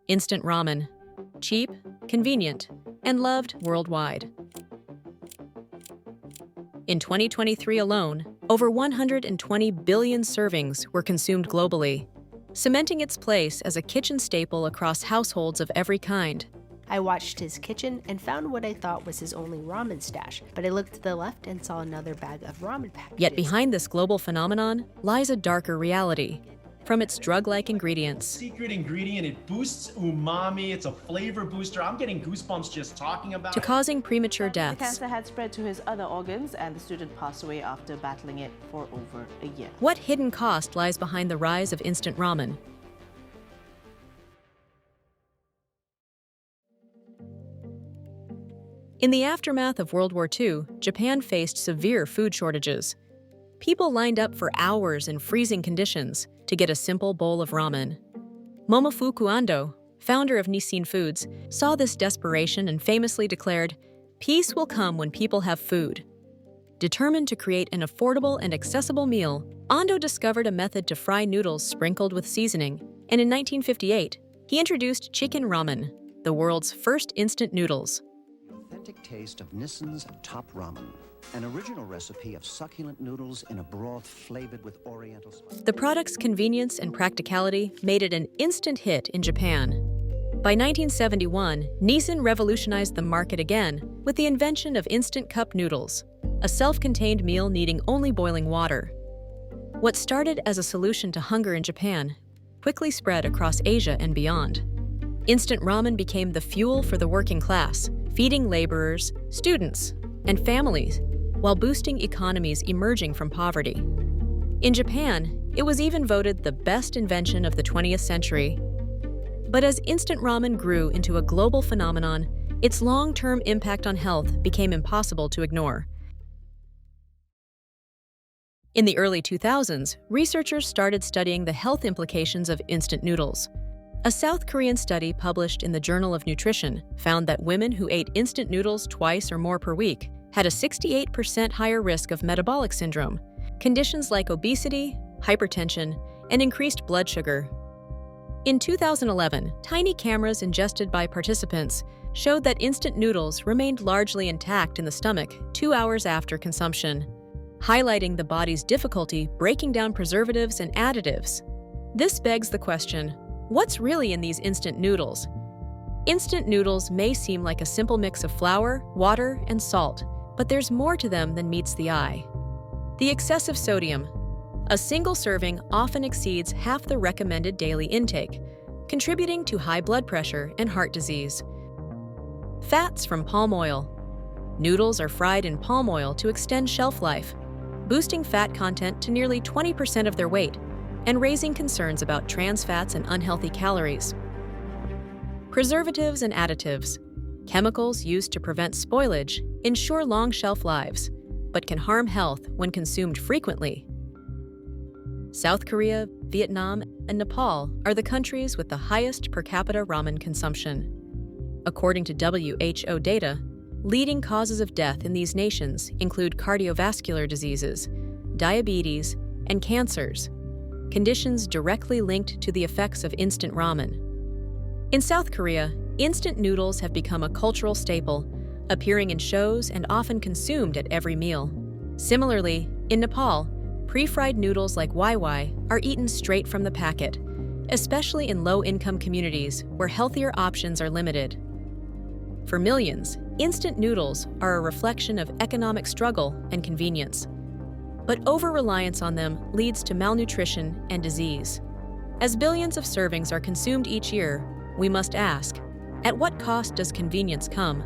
Instant ramen. Cheap, convenient, and loved worldwide. In 2023 alone, over 120 billion servings were consumed globally, cementing its place as a kitchen staple across households of every kind. I watched his kitchen and found what I thought was his only ramen stash, but I looked to the left and saw another bag of ramen packages. Yet behind this global phenomenon lies a darker reality. From its drug-like ingredients, secret ingredient, it boosts umami, it's a flavor booster. I'm getting goosebumps just talking about to it. causing premature The deaths. cancer had spread to his other organs, and the student passed away after battling it for over a year. What hidden cost lies behind the rise of instant ramen? In the aftermath of World War II, Japan faced severe food shortages. People lined up for hours in freezing conditions to get a simple bowl of ramen. Momofuku Ando, founder of Nissin Foods, saw this desperation and famously declared, "Peace will come when people have food." Determined to create an affordable and accessible meal, Ando discovered a method to fry noodles sprinkled with seasoning, and in 1958, he introduced chicken ramen, the world's first instant noodles. Authentic taste of Nissin's Top Ramen, an original recipe of succulent noodles in a broth flavored with oriental spices. The product's convenience and practicality made it an instant hit in Japan. By 1971, Nissin revolutionized the market again with the invention of instant cup noodles, a self-contained meal needing only boiling water. What started as a solution to hunger in Japan quickly spread across Asia and beyond. Instant ramen became the fuel for the working class, feeding laborers, students, and families, while boosting economies emerging from poverty. In Japan, it was even voted the best invention of the 20th century. But as instant ramen grew into a global phenomenon, its long-term impact on health became impossible to ignore. In the early 2000s, researchers started studying the health implications of instant noodles. A South Korean study published in the Journal of Nutrition found that women who ate instant noodles twice or more per week had a 68% higher risk of metabolic syndrome, conditions like obesity, hypertension, and increased blood sugar. In 2011, tiny cameras ingested by participants showed that instant noodles remained largely intact in the stomach 2 hours after consumption, highlighting the body's difficulty breaking down preservatives and additives. This begs the question, what's really in these instant noodles? Instant noodles may seem like a simple mix of flour, water, and salt, but there's more to them than meets the eye. The excessive sodium. A single serving often exceeds half the recommended daily intake, contributing to high blood pressure and heart disease. Fats from palm oil. Noodles are fried in palm oil to extend shelf life, boosting fat content to nearly 20% of their weight, and raising concerns about trans fats and unhealthy calories. Preservatives and additives. Chemicals used to prevent spoilage ensure long shelf lives, but can harm health when consumed frequently. South Korea, Vietnam, and Nepal are the countries with the highest per capita ramen consumption. According to WHO data, leading causes of death in these nations include cardiovascular diseases, diabetes, and cancers, conditions directly linked to the effects of instant ramen. In South Korea, instant noodles have become a cultural staple, appearing in shows and often consumed at every meal. Similarly, in Nepal, pre-fried noodles like YY are eaten straight from the packet, especially in low-income communities where healthier options are limited. For millions, instant noodles are a reflection of economic struggle and convenience. But over-reliance on them leads to malnutrition and disease. As billions of servings are consumed each year, we must ask, at what cost does convenience come?